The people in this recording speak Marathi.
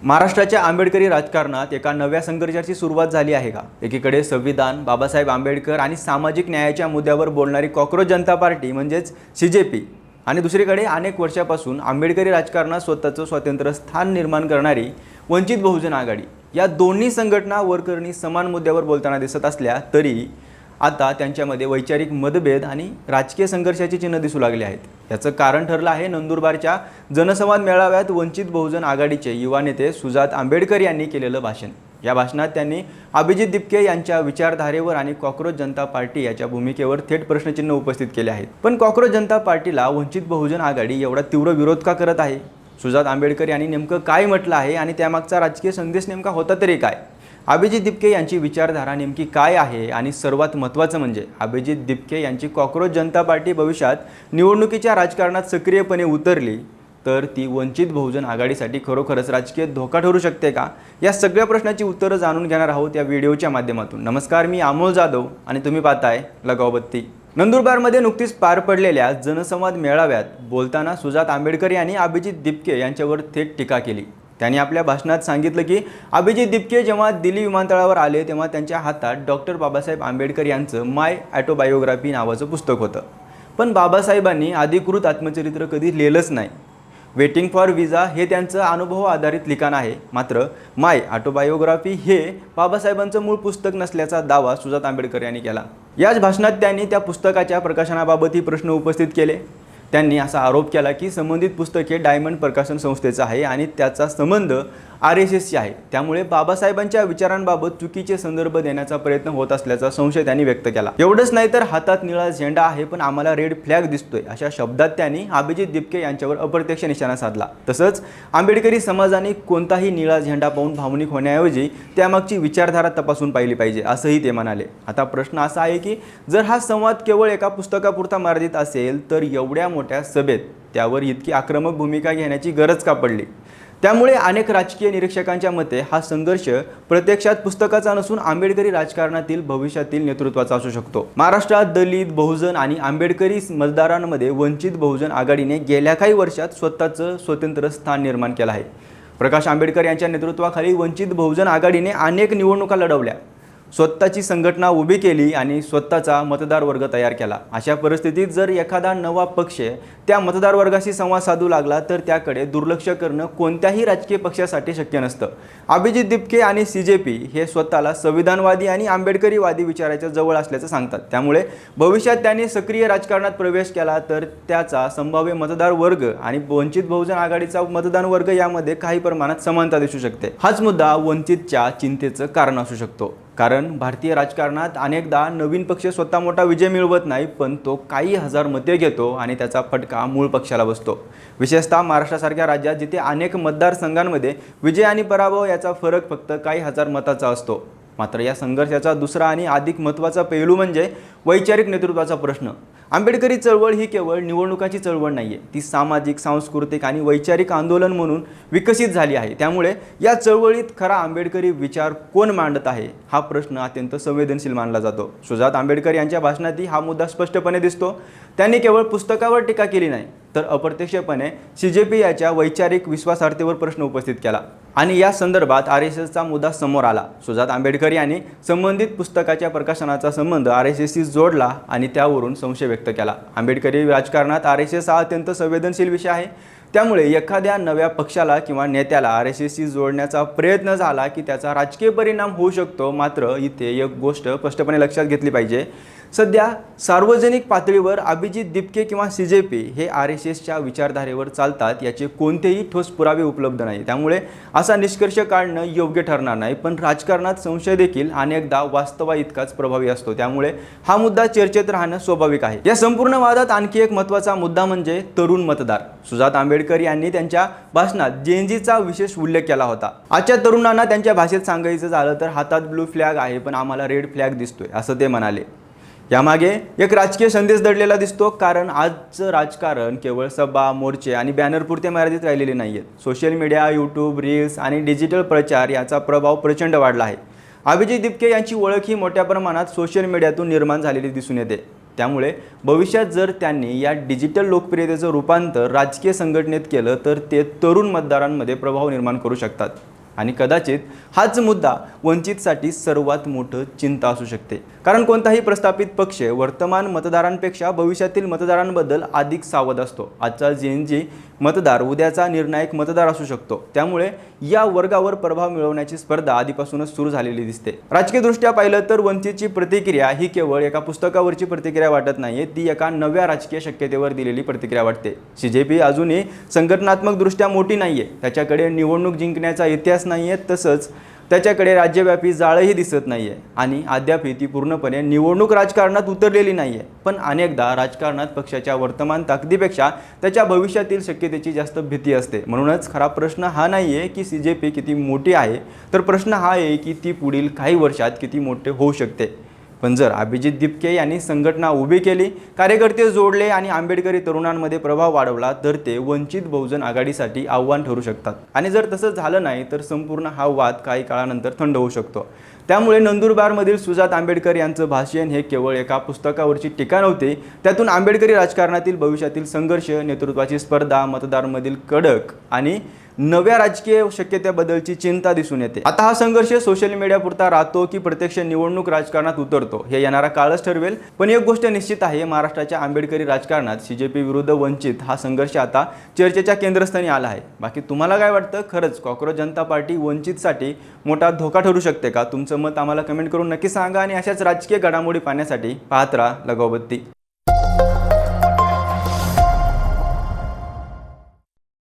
महाराष्ट्राच्या आंबेडकरी राजकारणात एका नव्या संघर्षाची सुरुवात झाली आहे का? एकीकडे संविधान, बाबासाहेब आंबेडकर आणि सामाजिक न्यायाच्या मुद्द्यावर बोलणारी कॉकरोच जनता पार्टी म्हणजेच CJP आणि दुसरीकडे अनेक वर्षापासून आंबेडकरी राजकारणात स्वतःचं स्वतंत्र स्थान निर्माण करणारी वंचित बहुजन आघाडी, या दोन्ही संघटना वरकरणी समान मुद्द्यावर बोलताना दिसत असल्या तरी आता त्यांच्यामध्ये वैचारिक मतभेद आणि राजकीय संघर्षाची चिन्ह दिसू लागली आहेत। याचं कारण ठरलं आहे नंदुरबारच्या जनसंवाद मेळाव्यात वंचित बहुजन आघाडीचे युवा नेते सुजात आंबेडकर यांनी केलेलं भाषण। या भाषणात त्यांनी अभिजित दिपके यांच्या विचारधारेवर आणि कॉकरोच जनता पार्टी याच्या भूमिकेवर थेट प्रश्नचिन्ह उपस्थित केले आहेत। पण कॉकरोच जनता पार्टीला वंचित बहुजन आघाडी एवढा तीव्र विरोध का करत आहे? सुजात आंबेडकर यांनी नेमकं काय म्हटलं आहे आणि त्यामागचा राजकीय संदेश नेमका होता तरी काय? अभिजित दिपके यांची विचारधारा नेमकी काय आहे आणि सर्वात महत्त्वाचं म्हणजे अभिजित दिपके यांची कॉकरोच जनता पार्टी भविष्यात निवडणुकीच्या राजकारणात सक्रियपणे उतरली तर ती वंचित बहुजन आघाडीसाठी खरोखरच राजकीय धोका ठरू शकते का? या सगळ्या प्रश्नांची उत्तरं जाणून घेणार आहोत या व्हिडिओच्या माध्यमातून। नमस्कार, मी अमोल जाधव आणि तुम्ही पाहताय लगाव बत्ती। नंदुरबारमध्ये नुकतीच पार पडलेल्या जनसंवाद मेळाव्यात बोलताना सुजात आंबेडकर यांनी अभिजित दिपके यांच्यावर थेट टीका केली। त्यांनी आपल्या भाषणात सांगितलं की अभिजित दिपके जेव्हा दिल्ली विमानतळावर आले तेव्हा त्यांच्या हातात डॉक्टर बाबासाहेब आंबेडकर यांचं माय ऑटोबायोग्राफी नावाचं पुस्तक होतं। पण बाबासाहेबांनी अधिकृत आत्मचरित्र कधी लिहिलंच नाही। वेटिंग फॉर विजा हे त्यांचं अनुभव आधारित लिखाण आहे, मात्र माय ऑटोबायोग्राफी हे बाबासाहेबांचं मूळ पुस्तक नसल्याचा दावा सुजात आंबेडकर यांनी केला। याच भाषणात त्यांनी त्या पुस्तकाच्या प्रकाशनाबाबतही प्रश्न उपस्थित केले। त्यांनी असा आरोप केला की संबंधित पुस्तक हे डायमंड प्रकाशन संस्थेचं आहे आणि त्याचा संबंध RSSशी आहे, त्यामुळे बाबासाहेबांच्या विचारांबाबत चुकीचे संदर्भ देण्याचा प्रयत्न होत असल्याचा संशय त्यांनी व्यक्त केला। एवढंच नाही तर हातात निळा झेंडा आहे पण आम्हाला रेड फ्लॅग दिसतोय, अशा शब्दात त्यांनी अभिजित दिपके यांच्यावर अप्रत्यक्ष निशाणा साधला। तसंच आंबेडकरी समाजाने कोणताही निळा झेंडा पाहून भावनिक होण्याऐवजी त्यामागची विचारधारा तपासून पाहिली पाहिजे असंही ते म्हणाले। आता प्रश्न असा आहे की जर हा संवाद केवळ एका पुस्तकापुरता मर्यादित असेल तर एवढ्या मोठ्या सभेत त्यावर इतकी आक्रमक भूमिका घेण्याची गरज का पडली? त्यामुळे अनेक राजकीय निरीक्षकांच्या मते हा संघर्ष प्रत्यक्षात पुस्तकाचा नसून आंबेडकरी राजकारणातील भविष्यातील नेतृत्वाचा असू शकतो। महाराष्ट्रात दलित, बहुजन आणि आंबेडकरी मतदारांमध्ये वंचित बहुजन आघाडीने गेल्या काही वर्षात स्वतःचं स्वतंत्र स्थान निर्माण केलं आहे। प्रकाश आंबेडकर यांच्या नेतृत्वाखाली वंचित बहुजन आघाडीने अनेक निवडणुका लढवल्या, स्वतःची संघटना उभी केली आणि स्वतःचा मतदार वर्ग तयार केला। अशा परिस्थितीत जर एखादा नवा पक्ष त्या मतदार वर्गाशी संवाद साधू लागला तर त्याकडे दुर्लक्ष करणं कोणत्याही राजकीय पक्षासाठी शक्य नसतं। अभिजित दिपके आणि CJP हे स्वतःला संविधानवादी आणि आंबेडकरीवादी विचाराच्या जवळ असल्याचं सांगतात, त्यामुळे भविष्यात त्यांनी सक्रिय राजकारणात प्रवेश केला तर त्याचा संभाव्य मतदार वर्ग आणि वंचित बहुजन आघाडीचा मतदान वर्ग यामध्ये काही प्रमाणात समानता दिसू शकते। हाच मुद्दा वंचितच्या चिंतेचं कारण असू शकतो, कारण भारतीय राजकारणात अनेकदा नवीन पक्ष स्वतः मोठा विजय मिळवत नाही पण तो काही हजार मते घेतो आणि त्याचा फटका मूळ पक्षाला बसतो। विशेषतः महाराष्ट्रासारख्या राज्यात जिथे अनेक मतदारसंघांमध्ये विजय आणि पराभव याचा फरक फक्त काही हजार मताचा असतो। मात्र या संघर्षाचा दुसरा आणि अधिक महत्त्वाचा पैलू म्हणजे वैचारिक नेतृत्वाचा प्रश्न। आंबेडकरी चळवळ ही केवळ निवडणुकाची चळवळ नाहीये, ती सामाजिक, सांस्कृतिक आणि वैचारिक आंदोलन म्हणून विकसित झाली आहे। त्यामुळे या चळवळीत खरा आंबेडकरी विचार कोण मांडत आहे हा प्रश्न अत्यंत संवेदनशील मानला जातो। सुजात आंबेडकर यांच्या भाषणातही हा मुद्दा स्पष्टपणे दिसतो। त्यांनी केवळ पुस्तकावर टीका केली नाही तर अप्रत्यक्षपणे CJP याच्या वैचारिक विश्वासार्हतेवर प्रश्न उपस्थित केला आणि या संदर्भात RSSचा मुद्दा समोर आला। सुजात आंबेडकर यांनी संबंधित पुस्तकाच्या प्रकाशनाचा संबंध RSSशी जोडला आणि त्यावरून संशय व्यक्त केला। आंबेडकरी राजकारणात RSS हा अत्यंत संवेदनशील विषय आहे, त्यामुळे एखाद्या नव्या पक्षाला किंवा नेत्याला RSSशी जोडण्याचा प्रयत्न झाला की त्याचा राजकीय परिणाम होऊ शकतो। मात्र इथे एक गोष्ट स्पष्टपणे लक्षात घेतली पाहिजे, सध्या सार्वजनिक पातळीवर अभिजित दिपके किंवा CJP हे RSSच्या विचारधारेवर चालतात याचे कोणतेही ठोस पुरावे उपलब्ध नाही, त्यामुळे असा निष्कर्ष काढणं योग्य ठरणार नाही। पण राजकारणात संशय देखील अनेकदा वास्तवा इतकाच प्रभावी असतो, त्यामुळे हा मुद्दा चर्चेत राहणं स्वाभाविक आहे। या संपूर्ण वादात आणखी एक महत्त्वाचा मुद्दा म्हणजे तरुण मतदार। सुजात आंबेडकर यांनी त्यांच्या भाषणात जेनजीचा विशेष उल्लेख केला होता। आजच्या तरुणांना त्यांच्या भाषेत सांगायचं झालं तर हातात ब्लू फ्लॅग आहे पण आम्हाला रेड फ्लॅग दिसतोय असं ते म्हणाले। यामागे एक राजकीय संदेश दडलेला दिसतो, कारण आजचं राजकारण केवळ सभा, मोर्चे आणि बॅनरपुरते मर्यादित राहिलेले नाहीयेत। सोशल मीडिया, YouTube, रील्स आणि डिजिटल प्रचार याचा प्रभाव प्रचंड वाढला आहे। अभिजित दिपके यांची ओळख ही मोठ्या प्रमाणात सोशल मीडियातून निर्माण झालेली दिसून येते। त्यामुळे भविष्यात जर त्यांनी या डिजिटल लोकप्रियतेचं रूपांतर राजकीय संघटनेत केलं तर ते तरुण मतदारांमध्ये प्रभाव निर्माण करू शकतात आणि कदाचित हाच मुद्दा वंचितसाठी सर्वात मोठं चिंता असू शकते। कारण कोणताही प्रस्थापित पक्ष वर्तमान मतदारांपेक्षा भविष्यातील मतदारांबद्दल अधिक सावध असतो। आजचा जेएनजी मतदार उद्याचा निर्णायक मतदार असू शकतो, त्यामुळे या वर्गावर प्रभाव मिळवण्याची स्पर्धा आधीपासूनच सुरू झालेली दिसते। राजकीयदृष्ट्या पाहिलं तर वंचितची प्रतिक्रिया ही केवळ एका पुस्तकावरची प्रतिक्रिया वाटत नाहीये, ती एका नव्या राजकीय शक्यतेवर दिलेली प्रतिक्रिया वाटते। सीजेपी अजूनही संघटनात्मकदृष्ट्या मोठी नाहीये, त्याच्याकडे निवडणूक जिंकण्याचा इतिहास नाहीये, तसंच त्याच्याकडे राज्यव्यापी जाळंही दिसत नाहीये आणि अद्याप ती पूर्णपणे निवडणूक राजकारणात उतरलेली नाहीये। पण अनेकदा राजकारणात पक्षाच्या वर्तमान ताकदीपेक्षा त्याच्या भविष्यातील शक्यतेची जास्त भीती असते। म्हणूनच खरा प्रश्न हा नाहीये की सीजेपी किती मोठी आहे, तर प्रश्न हा आहे की ती पुढील काही वर्षात किती मोठे होऊ शकते। पण जर अभिजित दिपके यांनी संघटना उभी केली, कार्यकर्ते जोडले आणि आंबेडकरी तरुणांमध्ये प्रभाव वाढवला तर ते वंचित बहुजन आघाडीसाठी आव्हान ठरू शकतात। आणि जर तसं झालं नाही तर संपूर्ण हा वाद काही काळानंतर थंड होऊ शकतो। त्यामुळे नंदुरबारमधील सुजात आंबेडकर यांचं भाषण हे केवळ एका पुस्तकावरची टीका नव्हती, त्यातून आंबेडकरी राजकारणातील भविष्यातील संघर्ष, नेतृत्वाची स्पर्धा, मतदारांमधील कडक आणि नव्या राजकीय शक्यतेबद्दलची चिंता दिसून येते। आता हा संघर्ष सोशल मीडियापुरता राहतो की प्रत्यक्ष निवडणूक राजकारणात उतरतो हे येणारा काळच ठरवेल। पण एक गोष्ट निश्चित आहे, महाराष्ट्राच्या आंबेडकरी राजकारणात सीजेपी विरुद्ध वंचित हा संघर्ष आता चर्चेच्या केंद्रस्थानी आला आहे। बाकी तुम्हाला काय वाटतं, खरंच कॉक्रोच जनता पार्टी वंचितसाठी मोठा धोका ठरू शकते का? तुमचं मत आम्हाला कमेंट करून नक्की सांगा आणि अशाच राजकीय घडामोडी पाहण्यासाठी पाहत राहा लगावबत्ती।